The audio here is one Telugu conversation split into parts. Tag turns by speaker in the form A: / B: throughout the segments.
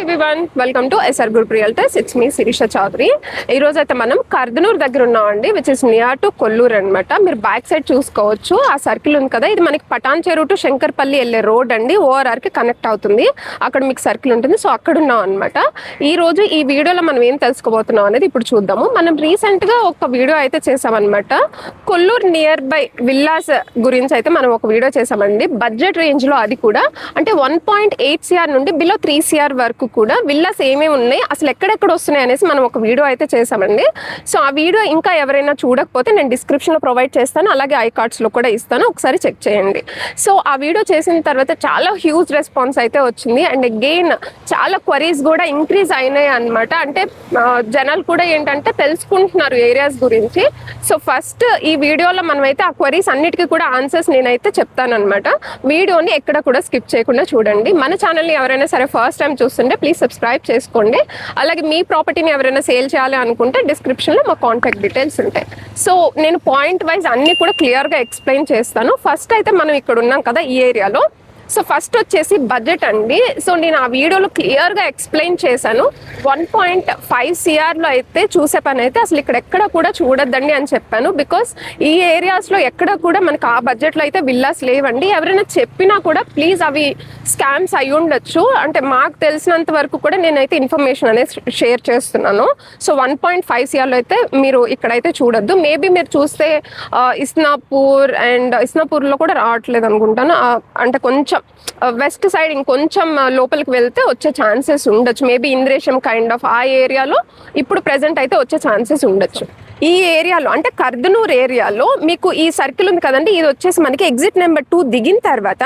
A: Everyone, welcome to SR group realtors. It's me Sirisha Chowdary. ఈ రోజు అయితే మనం కర్దనూర్ దగ్గర ఉన్నామండి, which is near to Kollur అనమాట. మీరు బ్యాక్ సైడ్ చూసుకోవచ్చు, ఆ సర్కిల్ ఉంది కదా, ఇది మనకి పటాన్ చెరువు టు శంకర్పల్లి వెళ్ళే రోడ్ అండి. ఓఆర్ఆర్ కి కనెక్ట్ అవుతుంది, అక్కడ మీకు సర్కిల్ ఉంటుంది. సో అక్కడ ఉన్నాం అనమాట. ఈ రోజు ఈ వీడియోలో మనం ఏం తెలుసుకోబోతున్నాం అనేది ఇప్పుడు చూద్దాము. మనం రీసెంట్ గా ఒక వీడియో అయితే చేసామన్నమాట. కొల్లూరు నియర్ బై విల్లాస్ గురించి అయితే మనం ఒక వీడియో చేసామండి. బడ్జెట్ రేంజ్ లో, అది కూడా అంటే 1.8 CR నుండి బిలో 3 CR వరకు కూడా విల్లాస్ ఏమేమి ఉన్నాయి, అసలు ఎక్కడెక్కడ వస్తున్నాయి అనేసి మనం ఒక వీడియో అయితే చేసామండి. సో ఆ వీడియో ఇంకా ఎవరైనా చూడకపోతే నేను డిస్క్రిప్షన్లో ప్రొవైడ్ చేస్తాను, అలాగే ఐ కార్డ్స్లో కూడా ఇస్తాను, ఒకసారి చెక్ చేయండి. సో ఆ వీడియో చేసిన తర్వాత చాలా హ్యూజ్ రెస్పాన్స్ అయితే వచ్చింది. అండ్ అగైన్ చాలా క్వరీస్ కూడా ఇంక్రీజ్ అయినాయి అనమాట. అంటే జనాలు కూడా ఏంటంటే తెలుసుకుంటున్నారు ఏరియాస్ గురించి. సో ఫస్ట్ ఈ వీడియోలో మనమైతే ఆ క్వరీస్ అన్నిటికీ కూడా ఆన్సర్స్ నేనైతే చెప్తానమాట. వీడియోని ఎక్కడ కూడా స్కిప్ చేయకుండా చూడండి. మన ఛానల్ని ఎవరైనా సరే ఫస్ట్ టైం చూస్తుంటే ప్లీజ్ సబ్స్క్రైబ్ చేసుకోండి. అలాగే మీ ప్రాపర్టీని ఎవరైనా సేల్ చేయాలి అనుకుంటే డిస్క్రిప్షన్లో మా కాంటాక్ట్ డీటెయిల్స్ ఉంటాయి. సో నేను పాయింట్ వైజ్ అన్నీ కూడా క్లియర్గా ఎక్స్ప్లెయిన్ చేస్తాను. ఫస్ట్ అయితే మనం ఇక్కడ ఉన్నాం కదా ఈ ఏరియాలో. సో ఫస్ట్ వచ్చేసి బడ్జెట్ అండి. సో నేను ఆ వీడియోలో క్లియర్గా ఎక్స్ప్లెయిన్ చేశాను. 1.5 CRలో అయితే చూసే పని అయితే అసలు ఇక్కడ ఎక్కడ కూడా చూడొద్దండి అని చెప్పాను. బికాస్ ఈ ఏరియాస్లో ఎక్కడ కూడా మనకు ఆ బడ్జెట్లో అయితే విల్లాస్ లేవండి. ఎవరైనా చెప్పినా కూడా ప్లీజ్ అవి స్కామ్స్ అయి ఉండొచ్చు. అంటే మాకు తెలిసినంత వరకు కూడా నేనైతే ఇన్ఫర్మేషన్ అనేది షేర్ చేస్తున్నాను. సో 1.5 CRలో అయితే మీరు ఇక్కడైతే చూడొద్దు. మేబీ మీరు చూస్తే ఇస్నాపూర్ అండ్ ఇస్నాపూర్లో కూడా రావట్లేదు అనుకుంటాను. అంటే కొంచెం వెస్ట్ సైడ్ ఇంకొంచెం లోపలికి వెళ్తే వచ్చే ఛాన్సెస్ ఉండొచ్చు. మేబీ ఇంద్రేశం కైండ్ ఆఫ్ ఆ ఏరియాలో ఇప్పుడు ప్రెసెంట్ అయితే వచ్చే ఛాన్సెస్ ఉండొచ్చు. ఈ ఏరియాలో అంటే కర్దనూర్ ఏరియాలో మీకు ఈ సర్కిల్ ఉంది కదండి, ఇది వచ్చేసి మనకి ఎగ్జిట్ నెంబర్ 2 దిగిన తర్వాత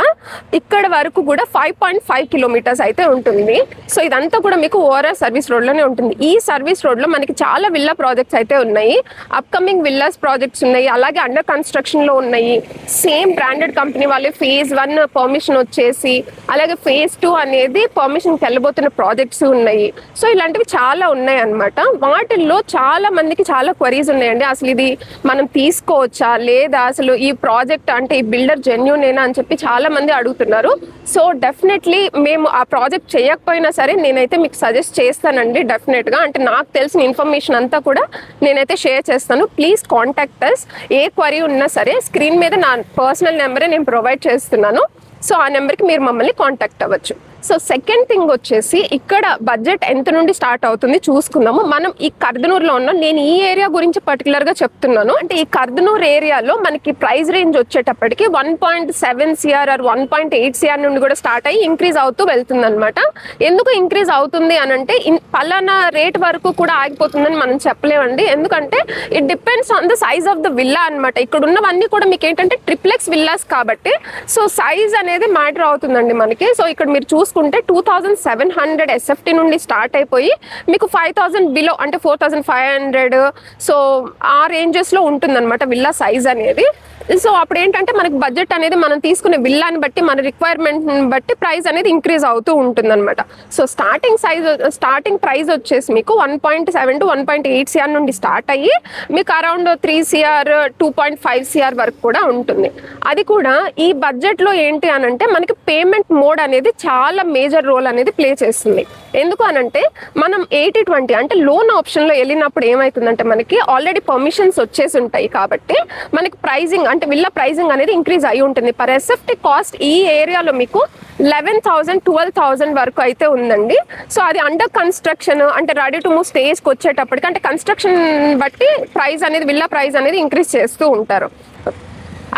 A: ఇక్కడ వరకు కూడా 5.5 కిలోమీటర్స్ అయితే ఉంటుంది. సో ఇదంతా కూడా మీకు ఓఆర్ఆర్ సర్వీస్ రోడ్లోనే ఉంటుంది. ఈ సర్వీస్ రోడ్లో మనకి చాలా విల్లా ప్రాజెక్ట్స్ అయితే ఉన్నాయి. అప్కమింగ్ విల్లాస్ ప్రాజెక్ట్స్ ఉన్నాయి, అలాగే అండర్ కన్స్ట్రక్షన్లో ఉన్నాయి. సేమ్ బ్రాండెడ్ కంపెనీ వాళ్ళే ఫేజ్ 1 పర్మిషన్ వచ్చేసి, అలాగే ఫేజ్ 2 అనేది పర్మిషన్కి వెళ్ళబోతున్న ప్రాజెక్ట్స్ ఉన్నాయి. సో ఇలాంటివి చాలా ఉన్నాయి అన్నమాట. వాటిల్లో చాలా మందికి చాలా క్వరీస్ ఉన్నాయండి. అసలు ఇది మనం తీసుకోవచ్చా లేదా, అసలు ఈ ప్రాజెక్ట్ అంటే ఈ బిల్డర్ జెన్యూనేనా అని చెప్పి చాలా మంది అడుగుతున్నారు. సో డెఫినెట్లీ మేము ఆ ప్రాజెక్ట్ చేయకపోయినా సరే నేనైతే మీకు సజెస్ట్ చేస్తానండి డెఫినెట్గా. అంటే నాకు తెలిసిన ఇన్ఫర్మేషన్ అంతా కూడా నేనైతే షేర్ చేస్తాను. Please contact us. Any query ఉన్నా సరే స్క్రీన్ మీద నా పర్సనల్ నెంబరే నేను ప్రొవైడ్ చేస్తున్నాను. సో ఆ నెంబర్కి మీరు మమ్మల్ని కాంటాక్ట్ అవ్వచ్చు. సో సెకండ్ థింగ్ వచ్చేసి ఇక్కడ బడ్జెట్ ఎంత నుండి స్టార్ట్ అవుతుంది చూసుకుందాము. మనం ఈ కర్దనూరులో ఉన్నాం. నేను ఈ ఏరియా గురించి పర్టికులర్గా చెప్తున్నాను. అంటే ఈ కర్దనూరు ఏరియాలో మనకి ప్రైస్ రేంజ్ వచ్చేటప్పటికి 1.7 CR ఆర్ 1.8 CR నుండి కూడా స్టార్ట్ అయ్యి ఇంక్రీజ్ అవుతూ వెళ్తుంది అనమాట. ఎందుకు ఇంక్రీజ్ అవుతుంది అని అంటే పలానా రేట్ వరకు కూడా ఆగిపోతుందని మనం చెప్పలేమండి. ఎందుకంటే it depends on the size of the villa అనమాట. ఇక్కడ ఉన్నవన్నీ కూడా మీకు ఏంటంటే ట్రిప్లెక్స్ విల్లాస్ కాబట్టి సో సైజ్ అనేది మ్యాటర్ అవుతుందండి మనకి. సో ఇక్కడ మీరు చూసుకుంటే 2700 SFT నుండి స్టార్ట్ అయిపోయి మీకు 5000 బిలో అంటే 4500 సో ఆ రేంజెస్లో ఉంటుందన్నమాట విల్లా సైజ్ అనేది. సో అప్పుడు ఏంటంటే మనకి బడ్జెట్ అనేది మనం తీసుకునే విల్లాని బట్టి మన రిక్వైర్మెంట్ని బట్టి ప్రైస్ అనేది ఇంక్రీజ్ అవుతూ ఉంటుందన్నమాట. సో స్టార్టింగ్ ప్రైస్ వచ్చేసి మీకు 1.7 to 1.8 CR నుండి స్టార్ట్ అయ్యి మీకు అరౌండ్ 3 CR 2.5 CR వరకు కూడా ఉంటుంది. అది కూడా ఈ బడ్జెట్లో ఏంటి అని అంటే మనకి పేమెంట్ మోడ్ అనేది చాలా మేజర్ రోల్ అనేది ప్లే చేస్తుంది. ఎందుకు అనంటే మనం 80-20 అంటే లోన్ ఆప్షన్లో వెళ్ళినప్పుడు ఏమవుతుందంటే మనకి ఆల్రెడీ పర్మిషన్స్ వచ్చేసి ఉంటాయి కాబట్టి మనకి ప్రైజింగ్ అంటే విల్లా ప్రైజింగ్ అనేది ఇంక్రీజ్ అయి ఉంటుంది. పర్ SFT కాస్ట్ ఈ ఏరియాలో మీకు 11,000-12,000 వరకు అయితే ఉందండి. సో అది అండర్ కన్స్ట్రక్షన్ అంటే రెడీ టు మూవ్ స్టేజ్కి వచ్చేటప్పటికి అంటే కన్స్ట్రక్షన్ బట్టి ప్రైస్ అనేది విల్లా ప్రైస్ అనేది ఇంక్రీజ్ చేస్తూ ఉంటారు.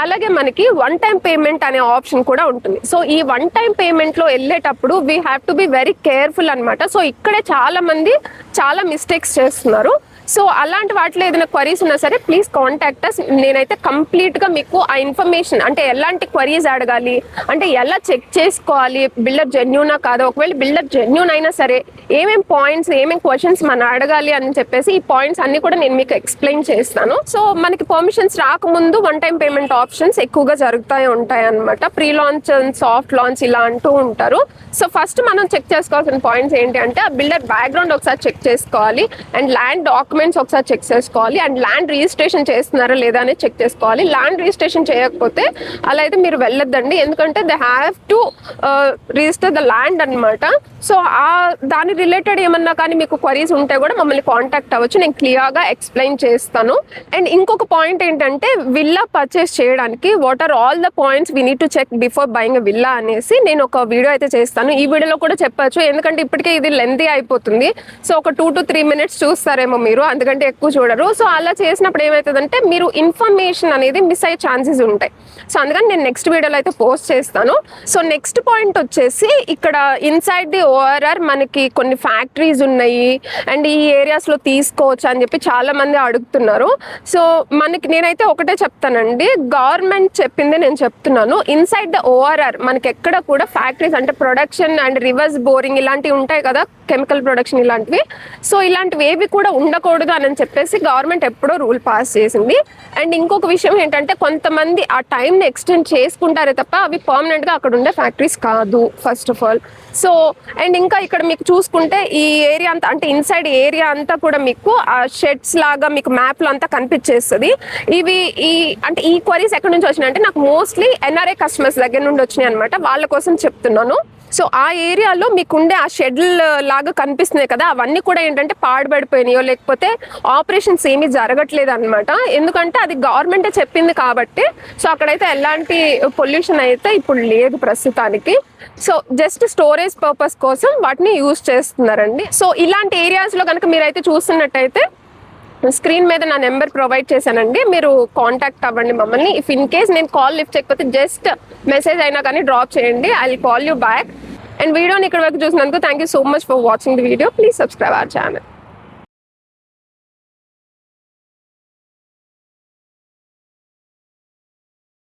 A: అలాగే మనకి 1 టైం పేమెంట్ అనే ఆప్షన్ కూడా ఉంటుంది. సో ఈ 1 టైం పేమెంట్లో వెళ్ళేటప్పుడు we have to be very careful అనమాట. సో ఇక్కడే చాలా మంది చాలా మిస్టేక్స్ చేస్తున్నారు. సో అలాంటి వాటిలో ఏదైనా క్వరీస్ ఉన్నా సరే ప్లీజ్ కాంటాక్ట్ అస్. నేనైతే కంప్లీట్గా మీకు ఆ ఇన్ఫర్మేషన్ అంటే ఎలాంటి క్వరీస్ అడగాలి, అంటే ఎలా చెక్ చేసుకోవాలి బిల్డర్ జెన్యూనా కాదా, ఒకవేళ బిల్డర్ జెన్యూన్ అయినా సరే ఏమేమి పాయింట్స్ ఏమేమి క్వశ్చన్స్ మనం అడగాలి అని చెప్పేసి ఈ పాయింట్స్ అన్ని కూడా నేను మీకు ఎక్స్ప్లెయిన్ చేస్తాను. సో మనకి పర్మిషన్స్ రాకముందు 1 టైం పేమెంట్ ఆప్షన్స్ ఎక్కువగా జరుగుతూ ఉంటాయి అనమాట. ప్రీ లాంచ్ సాఫ్ట్ లాంచ్ ఇలా అంటూ ఉంటారు. సో ఫస్ట్ మనం చెక్ చేసుకోవాల్సిన పాయింట్స్ ఏంటి అంటే ఆ బిల్డర్ బ్యాక్గ్రౌండ్ ఒకసారి చెక్ చేసుకోవాలి, అండ్ ల్యాండ్ డాక్యుమెంట్స్ ఒకసారి చెక్ చేసుకోవాలి, అండ్ ల్యాండ్ రిజిస్ట్రేషన్ చేస్తున్నారా లేదా అనేది చెక్ చేసుకోవాలి. ల్యాండ్ రిజిస్ట్రేషన్ చేయకపోతే అలా అయితే మీరు వెళ్ళొద్దండి, ఎందుకంటే they have to register the land అనమాట. సో దాని రిలేటెడ్ ఏమన్నా కానీ మీకు క్వరీస్ ఉంటే కూడా మమ్మల్ని కాంటాక్ట్ అవ్వచ్చు, నేను క్లియర్గా ఎక్స్ప్లెయిన్ చేస్తాను. అండ్ ఇంకొక పాయింట్ ఏంటంటే విల్లా పర్చేస్ చేయడానికి what are all the points we need to check before buying a villa అనేసి నేను ఒక వీడియో అయితే చేస్తాను. ఈ వీడియోలో కూడా చెప్పచ్చు, ఎందుకంటే ఇప్పటికే ఇది లెంతీ అయిపోతుంది. సో ఒక 2 to 3 minutes చూస్తారేమో మీరు, అందుకంటే ఎక్కువ చూడరు. సో అలా చేసినప్పుడు ఏమవుతుందంటే మీరు ఇన్ఫర్మేషన్ అనేది మిస్ అయ్యే ఛాన్సెస్ ఉంటాయి. సో అందుకని నేను నెక్స్ట్ వీడియోలో అయితే పోస్ట్ చేస్తాను. సో నెక్స్ట్ పాయింట్ వచ్చేసి ఇక్కడ ఇన్సైడ్ ది ఓఆర్ఆర్ మనకి కొన్ని ఫ్యాక్టరీస్ ఉన్నాయి అండ్ ఈ ఏరియాస్లో తీసుకోవచ్చు అని చెప్పి చాలా మంది అడుగుతున్నారు. సో నేనైతే ఒకటే చెప్తానండి, గవర్నమెంట్ చెప్పింది నేను చెప్తున్నాను. ఇన్సైడ్ ద ఓఆర్ఆర్ మనకి ఎక్కడ కూడా ఫ్యాక్టరీస్ అంటే ప్రొడక్షన్ అండ్ రివర్స్ బోరింగ్ ఇలాంటివి ఉంటాయి కదా, కెమికల్ ప్రొడక్షన్ ఇలాంటివి. సో ఇలాంటివి ఏవి కూడా ఉండకూడదు అని చెప్పేసి గవర్నమెంట్ ఎప్పుడో రూల్ పాస్ చేసింది. అండ్ ఇంకొక విషయం ఏంటంటే కొంతమంది ఆ టైంని ఎక్స్టెండ్ చేసుకుంటారే తప్ప అవి పర్మనెంట్గా అక్కడ ఉండే ఫ్యాక్టరీస్ కాదు first of all. So and ఇంకా ఇక్కడ మీకు చూసుకుంటే ఈ ఏరియా అంతా అంటే ఇన్సైడ్ ఏరియా అంతా కూడా మీకు ఆ షెడ్స్ లాగా మీకు మ్యాప్లో అంతా కనిపించేస్తుంది. ఇవి ఈ క్వరీస్ ఎక్కడి నుంచి వచ్చినాయి అంటే నాకు మోస్ట్లీ ఎన్ఆర్ఐ కస్టమర్స్ దగ్గర నుండి వచ్చినాయి అనమాట, వాళ్ళ కోసం చెప్తున్నాను. సో ఆ ఏరియాలో మీకు ఉండే ఆ షెడ్ల్ లాగా కనిపిస్తున్నాయి కదా, అవన్నీ కూడా ఏంటంటే పాడుపడిపోయినాయో లేకపోతే ఆపరేషన్స్ ఏమీ జరగట్లేదు అనమాట. ఎందుకంటే అది గవర్నమెంటే చెప్పింది కాబట్టి. సో అక్కడైతే ఎలాంటి పొల్యూషన్ అయితే ఇప్పుడు లేదు ప్రస్తుతానికి. సో జస్ట్ స్టోరేజ్ పర్పస్ కోసం వాటిని యూజ్ చేస్తున్నారండి. సో ఇలాంటి ఏరియాస్లో కనుక మీరైతే చూస్తున్నట్టయితే స్క్రీన్ మీద నా నెంబర్ ప్రొవైడ్ చేశానండి, మీరు కాంటాక్ట్ అవ్వండి మమ్మల్ని. ఇఫ్ ఇన్ కేస్ నేను కాల్ లిఫ్ట్ చేయకపోతే జస్ట్ మెసేజ్ అయినా కానీ డ్రాప్ చేయండి, I will call you back. And వీడియోని ఇక్కడ వరకు చూసినందుకు thank you so much for watching the video. Please subscribe our channel.